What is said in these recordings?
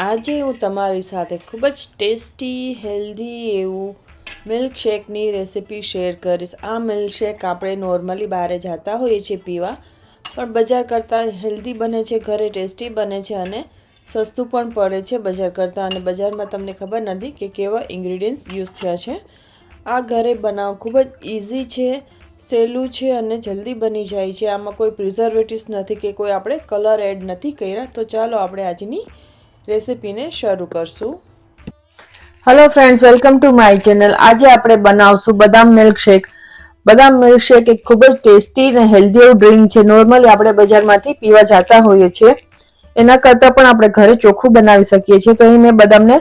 આજે હું તમારી સાથે ખૂબ જ ટેસ્ટી હેલ્ધી એવું મિલ્કશેકની રેસિપી શેર કરીશ. આ મિલ્કશેક આપણે નોર્મલી બહાર જતા હોઈએ છીએ પીવા, પણ બજાર કરતાં હેલ્ધી બને છે, ઘરે ટેસ્ટી બને છે અને સસ્તું પણ પડે છે બજાર કરતાં. અને બજારમાં તમને ખબર નથી કે કેવા ઇન્ગ્રીડિયન્ટ્સ યુઝ થયા છે. આ ઘરે બનાવવું ખૂબ જ ઇઝી છે, સહેલું છે અને જલ્દી બની જાય છે. આમાં કોઈ પ્રિઝર્વેટિવ્સ નથી કે કોઈ આપણે કલર એડ નથી કર્યા. તો ચાલો આપણે આજની રેસિપીને શરૂ કરશું. Hello friends, welcome to my channel. આજે આપણે બનાવશું બદામ મિલ્કશેક. બદામ મિલ્કશેક એક ખૂબ જ ટેસ્ટી અને હેલ્ધી એવું ડ્રિંક છે. નોર્મલી આપણે બજારમાંથી પીવા જતા હોઈએ છીએ, એના કરતાં પણ આપણે ઘરે ચોખ્ખું બનાવી શકીએ છીએ. તો અહીં મેં બદામને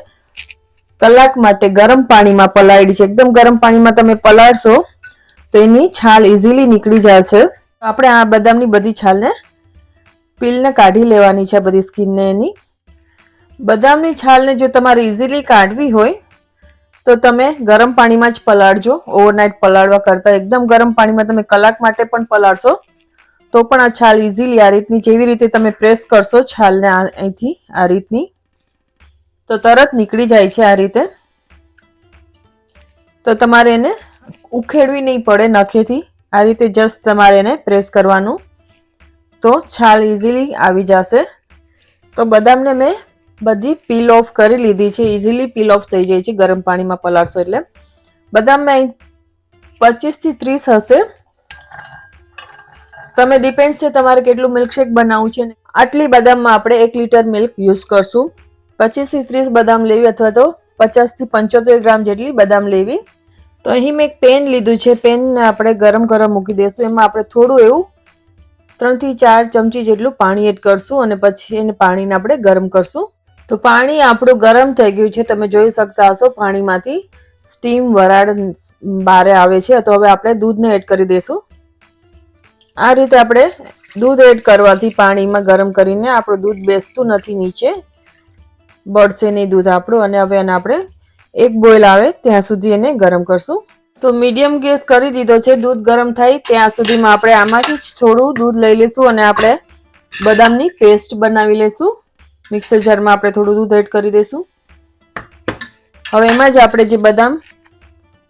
કલાક માટે ગરમ પાણીમાં પલાળી છે. એકદમ ગરમ પાણીમાં તમે પલાળશો તો એની છાલ ઇઝીલી નીકળી જશે. આપણે આ બદામની બધી છાલને પીલને કાઢી લેવાની છે, બધી સ્કિનને એની. બદામની છાલને જો તમારે ઇઝીલી કાઢવી હોય તો તમે ગરમ પાણીમાં જ પલાળજો. ઓવરનાઇટ પલાળવા કરતાં એકદમ ગરમ પાણીમાં તમે કલાક માટે પણ પલાળશો તો પણ આ છાલ ઇઝીલી આ રીતની, જેવી રીતે તમે પ્રેસ કરશો છાલને અહીંથી આ રીતની, તો તરત નીકળી જાય છે આ રીતે. તો તમારે એને ઉખેડવી નહીં પડે નખેથી, આ રીતે જસ્ટ તમારે એને પ્રેસ કરવાનું તો છાલ ઇઝીલી આવી જશે. તો બદામને મેં બધી પીલ ઓફ કરી લીધી છે, ઇઝીલી પીલ ઓફ થઈ જાય છે ગરમ પાણીમાં પલાળશો એટલે. બદામમાં 25 થી 30 હશે, તમે ડિપેન્ડ છે તમારે કેટલું મિલ્કશેક બનાવવું છે. આટલી બદામમાં આપણે 1 લીટર મિલ્ક યુઝ કરશું. 25 થી 30 બદામ લેવી અથવા તો 50 થી 75 ગ્રામ જેટલી બદામ લેવી. તો અહીં મેં એક પેન લીધું છે, પેનને આપણે ગરમ કરવા મૂકી દઈશું. એમાં આપણે થોડું એવું 3 થી 4 ચમચી જેટલું પાણી એડ કરશું અને પછી એને પાણીને આપણે ગરમ કરશું. તો પાણી આપણું ગરમ થઈ ગયું છે, તમે જોઈ શકતા હશો પાણીમાંથી સ્ટીમ વરાળ બહાર આવે છે. તો હવે આપણે દૂધને એડ કરી દઈશું. આ રીતે આપણે દૂધ એડ કરવાથી પાણીમાં ગરમ કરીને આપણું દૂધ બેસતું નથી નીચે, બળશે નહીં દૂધ આપણું. અને હવે એને આપણે એક બોઇલ આવે ત્યાં સુધી એને ગરમ કરશું. તો મીડિયમ ગેસ કરી દીધો છે. દૂધ ગરમ થાય ત્યાં સુધીમાં આપણે આમાંથી જ થોડું દૂધ લઈ લઈશું અને આપણે બદામની પેસ્ટ બનાવી લઈશું. મિક્સર જારમાં આપણે થોડું દૂધ એડ કરી દઈશું. હવે એમાં જ આપણે જે બદામ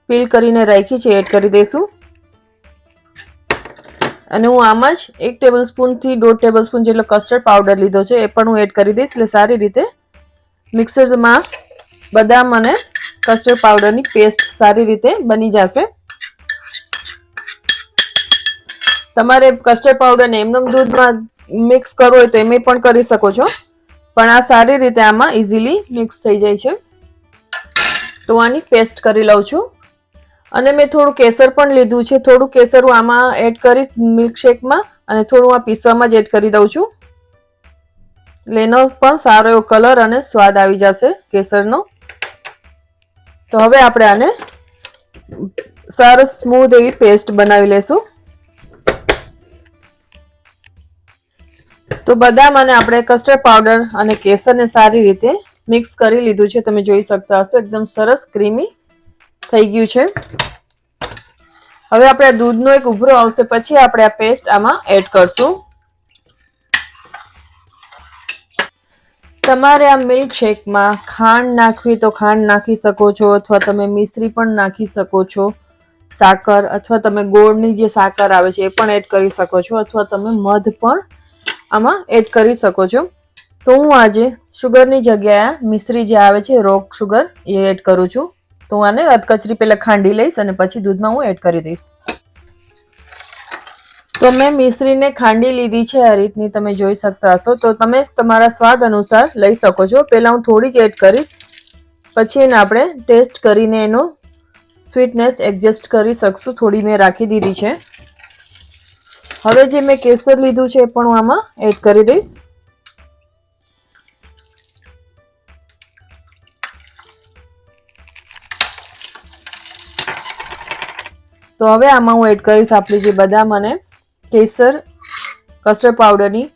પીલ કરીને રાખી છે એડ કરી દઈશું. અને હું આમાં જ 1 ટેબલસ્પૂન થી 1.5 ટેબલસ્પૂન જેટલો કસ્ટર્ડ પાવડર લીધો છે, એ પણ હું એડ કરી દઈશ. એટલે સારી રીતે મિક્સરમાં બદામ અને કસ્ટર્ડ પાવડરની પેસ્ટ સારી રીતે બની જશે. તમારે કસ્ટર્ડ પાવડરને એમનેમ દૂધમાં મિક્સ કરવો હોય તો એમ પણ કરી શકો છો, પણ આ સારી રીતે આમાં ઇઝીલી મિક્સ થઈ જાય છે. તો આની પેસ્ટ કરી લઉં છું. અને મેં થોડું કેસર પણ લીધું છે. થોડું કેસર હું આમાં એડ કરીશ મિલ્કશેકમાં અને થોડું આ પીસવામાં જ એડ કરી દઉં છું. એટલે એનો પણ સારો એવો કલર અને સ્વાદ આવી જશે કેસરનો. તો હવે આપણે આને સરસ સ્મૂધ એવી પેસ્ટ બનાવી લેશું. તો બદામ અને આપણે કસ્ટર્ડ પાવડર અને કેસરને સારી રીતે મિક્સ કરી લીધું છે, તમે જોઈ શકતા હશો. એકદમ સરસ ક્રીમી થઈ ગયું છે. હવે આપણે દૂધનો એક ઉભરો આવશે પછી આપણે આ પેસ્ટ આમાં એડ કરશું. તમારે આ મિલ્કશેકમાં ખાંડ નાખવી તો ખાંડ નાખી શકો છો, અથવા તમે મિશ્રી પણ નાખી શકો છો, સાકર, અથવા તમે ગોળની જે સાકર આવે છે એ પણ એડ કરી શકો છો, અથવા તમે મધ પણ આમાં એડ કરી શકો છો. તો હું આજે શુગરની જગ્યાએ મિશ્રી જે આવે છે રોક શુગર એ એડ કરું છું. તો હું આને અધકચરી પહેલા ખાંડી લઈશ અને પછી દૂધમાં હું એડ કરી દઈશ. તો મેં મિશ્રીને ખાંડી લીધી છે આ રીતની, તમે જોઈ શકતા હશો. તો તમે તમારા સ્વાદ અનુસાર લઈ શકો છો. પહેલા હું થોડી જ એડ કરીશ, પછી એને આપણે ટેસ્ટ કરીને એનો સ્વીટનેસ એડજસ્ટ કરી શકશું. થોડી મેં રાખી દીધી છે. હવે જે મેં કેસર લીધું છે એ પણ હું આમાં એડ કરી દઈશ. તો હવે આમાં હું એડ કરીશ આપણી જે બદામ અને કેસર કસ્ટર્ડ પાવડરની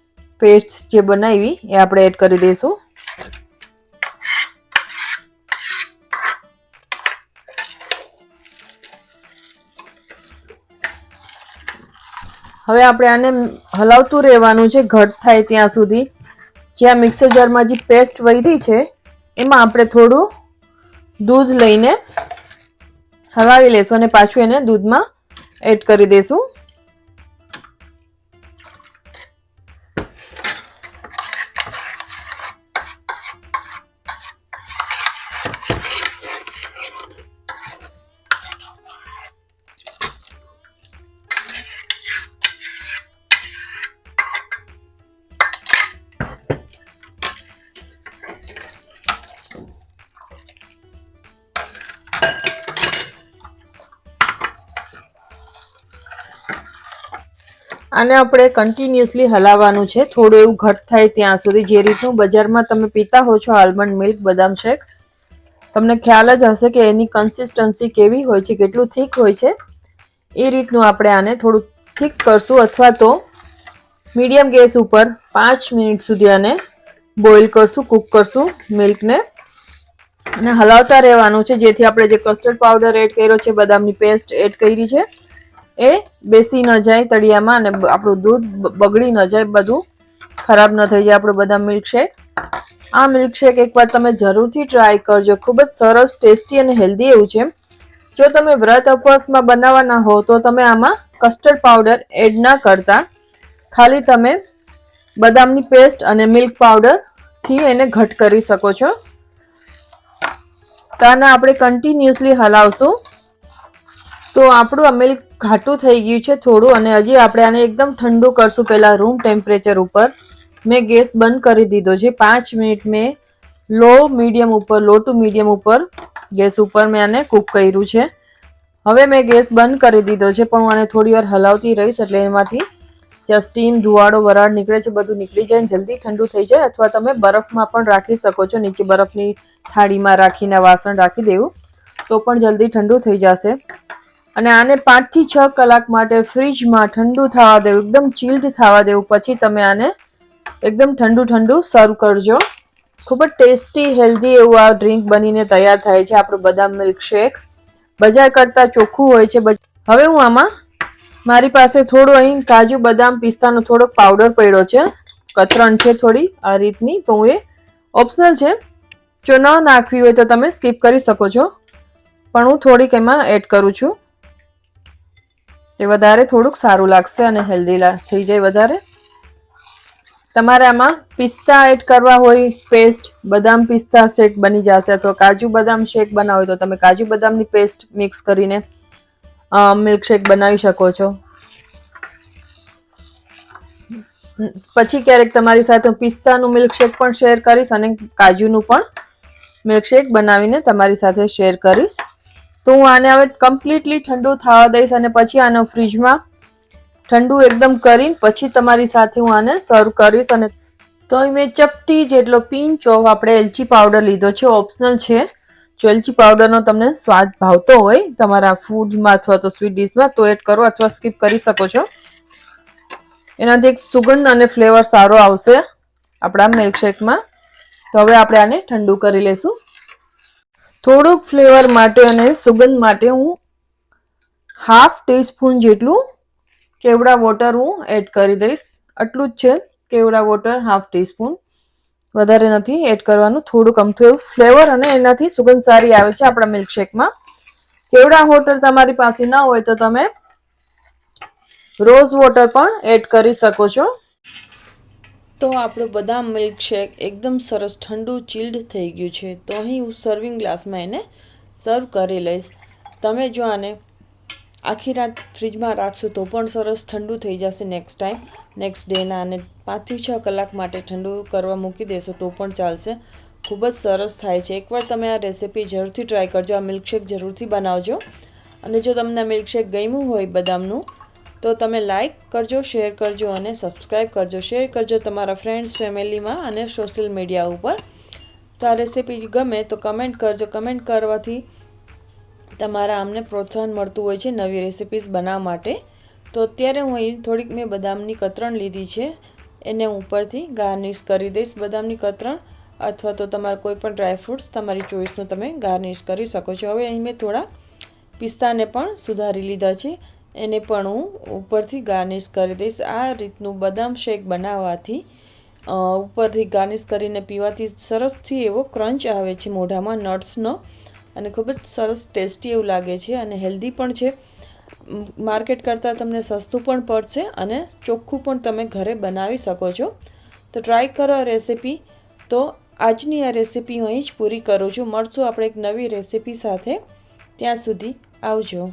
પેસ્ટ જે બનાવી એ આપણે એડ કરી દઈશું. હવે આપણે આને હલાવતું રહેવાનું છે ઘટ થાય ત્યાં સુધી. જે આ મિક્સર જારમાં જે પેસ્ટ વધી છે એમાં આપણે થોડું દૂધ લઈને હલાવી લેશું અને પાછું એને દૂધમાં એડ કરી દઈશું. આને આપણે કન્ટિન્યુઅસલી હલાવવાનું છે, થોડું એવું ઘટ થાય ત્યાં સુધી. જે રીતનું બજારમાં તમે પીતા હો છો આલમંડ મિલ્ક બદામ શેક, તમને ખ્યાલ જ હશે કે એની કન્સિસ્ટન્સી કેવી હોય છે, કેટલું થીક હોય છે. એ રીતનું આપણે આને થોડું થીક કરશું, અથવા તો મીડિયમ ગેસ ઉપર 5 મિનિટ સુધી આને બોઇલ કરશું, કૂક કરશું મિલ્કને, અને હલાવતા રહેવાનું છે જેથી આપણે જે કસ્ટર્ડ પાવડર એડ કર્યો છે, બદામની પેસ્ટ એડ કરી છે, એ બેસી ન જાય તળિયામાં અને આપણું દૂધ બગડી ન જાય, બધું ખરાબ ન થઈ જાય આપણું બદામ મિલ્કશેક. આ મિલ્કશેક એકવાર તમે જરૂરથી ટ્રાય કરજો, ખૂબ જ સરસ, ટેસ્ટી અને હેલ્ધી એવું છે. જો તમે વ્રત ઉપવાસમાં બનાવવાના હો તો તમે આમાં કસ્ટર્ડ પાવડર એડ ના કરતા, ખાલી તમે બદામની પેસ્ટ અને મિલ્ક પાવડર થી એને ઘટ કરી શકો છો. તો આને આપણે કન્ટિન્યુઅસલી હલાવશું. તો આપણું આ મિલ્ક ઘાટું થઈ ગયું છે થોડું, અને હજી આપણે આને એકદમ ઠંડુ કરશું. પહેલા રૂમ ટેમ્પરેચર ઉપર મેં ગેસ બંધ કરી દીધો છે. 5 મિનિટ મેં લો ટુ મીડિયમ ઉપર ગેસ ઉપર મેં આને કૂક કર્યું છે. હવે મેં ગેસ બંધ કરી દીધો છે, પણ હું આને થોડી વાર હલાવતી રહીશ એટલે એમાંથી જ્યાં સ્ટીમ, ધુવાડો, વરાળ નીકળે છે બધું નીકળી જાય, જલ્દી ઠંડુ થઈ જાય. અથવા તમે બરફમાં પણ રાખી શકો છો, નીચે બરફની થાળીમાં રાખીને વાસણ રાખી દેવું તો પણ જલ્દી ઠંડુ થઈ જશે. અને આને 5 થી 6 કલાક માટે ફ્રીજમાં ઠંડુ થવા દેવું, એકદમ ચીલ્ડ થવા દેવું. પછી તમે આને એકદમ ઠંડુ સર્વ કરજો. ખૂબ જ ટેસ્ટી, હેલ્ધી એવું આ ડ્રિંક બનીને તૈયાર થાય છે, આપણું બદામ મિલ્કશેક. બજાર કરતા ચોખ્ખું હોય છે. હવે હું આમાં મારી પાસે થોડું અહીં કાજુ, બદામ, પિસ્તાનો થોડોક પાવડર પડ્યો છે, કતરણ છે થોડી આ રીતની, તો હું એ ઓપ્શનલ છે, જો ન નાખવી હોય તો તમે સ્કીપ કરી શકો છો, પણ હું થોડીક એમાં એડ કરું છું. એ વધારે થોડુંક સારું લાગશે અને હેલ્ધી થઈ જાય વધારે. તમારે આમાં પિસ્તા એડ કરવા હોય પેસ્ટ, બદામ પિસ્તા શેક બની જશે, અથવા કાજુ બદામ શેક બનાવો હોય તો તમે કાજુ બદામની પેસ્ટ મિક્સ કરીને મિલ્કશેક બનાવી શકો છો. પછી ક્યારેક તમારી સાથે હું પિસ્તાનું મિલ્કશેક પણ શેર કરીશ અને કાજુનું પણ મિલ્કશેક બનાવીને તમારી સાથે શેર કરીશ. તો હું આને હવે કમ્પ્લીટલી ઠંડુ થવા દઈશ અને પછી આનો ફ્રીજમાં ઠંડુ એકદમ કરીને પછી તમારી સાથે હું આને સર્વ કરીશ. અને તો મેં ચપટી જેટલો પિંચ ઓફ આપણે એલચી પાવડર લીધો છે, ઓપ્શનલ છે. જો એલચી પાવડરનો તમને સ્વાદ ભાવતો હોય તમારા ફૂડમાં અથવા તો સ્વીટ ડીશમાં તો એડ કરો, અથવા સ્કીપ કરી શકો છો. એનાથી એક સુગંધ અને ફ્લેવર સારો આવશે આપણા મિલ્કશેકમાં. તો હવે આપણે આને ઠંડુ કરી લેશું. થોડુંક ફ્લેવર માટે અને સુગંધ માટે હું ½ ટીસ્પૂન જેટલું કેવડા વોટર હું એડ કરી દઈશ. આટલું જ છે, કેવડા વોટર ½ ટીસ્પૂન, વધારે નથી એડ કરવાનું. થોડુંક અમથું એવું ફ્લેવર અને એનાથી સુગંધ સારી આવે છે આપણા મિલ્કશેકમાં. કેવડા વોટર તમારી પાસે ન હોય તો તમે રોઝ વોટર પણ એડ કરી શકો છો. તો આપણું બદામ મિલ્કશેક એકદમ સરસ ઠંડુ ચીલ્ડ થઈ ગયું છે. તો અહીં હું સર્વિંગ ગ્લાસમાં એને સર્વ કરી લઈશ. તમે જો આને આખી રાત ફ્રીજમાં રાખશો તો પણ સરસ ઠંડુ થઈ જશે. નેક્સ્ટ ડેના આને 5 થી 6 કલાક માટે ઠંડુ કરવા મૂકી દેશો તો પણ ચાલશે. ખૂબ જ સરસ થાય છે. એકવાર તમે આ રેસીપી જરૂરથી ટ્રાય કરજો, આ મિલ્કશેક જરૂરથી બનાવજો. અને જો તમને આ મિલ્કશેક ગમ્યું હોય બદામનું તો તમે લાઈક કરજો, શેર કરજો અને સબસ્ક્રાઈબ કરજો. શેર કરજો તમારા ફ્રેન્ડ્સ, ફેમિલીમાં અને સોશિયલ મીડિયા ઉપર. તો આ રેસીપી ગમે તો કમેન્ટ કરજો. કમેન્ટ કરવાથી તમારા અમને પ્રોત્સાહન મળતું હોય છે નવી રેસીપીઝ બનાવવા માટે. તો અત્યારે હું અહીં થોડીક મેં બદામની કતરણ લીધી છે, એને ઉપરથી ગાર્નિશ કરી દઈશ બદામની કતરણ, અથવા તો તમારા કોઈ પણ ડ્રાયફ્રૂટ્સ તમારી ચોઈસનું તમે ગાર્નિશ કરી શકો છો. હવે અહીં મેં થોડા પિસ્તાને પણ સુધારી લીધા છે, એને પણ હું ઉપરથી ગાર્નિશ કરી દઈશ. આ રીતનું બદામ શેક બનાવવાથી ઉપરથી ગાર્નિશ કરીને પીવાથી સરસથી એવો ક્રંચ આવે છે મોઢામાં નટ્સનો, અને ખૂબ જ સરસ ટેસ્ટી એવું લાગે છે અને હેલ્ધી પણ છે. માર્કેટ કરતાં તમને સસ્તું પણ પડશે અને ચોખ્ખું પણ તમે ઘરે બનાવી શકો છો. તો ટ્રાય કરો આ રેસીપી. તો આજની આ રેસીપી હું અહીં જ પૂરી કરું છું. મળશું આપણે એક નવી રેસીપી સાથે. ત્યાં સુધી આવજો.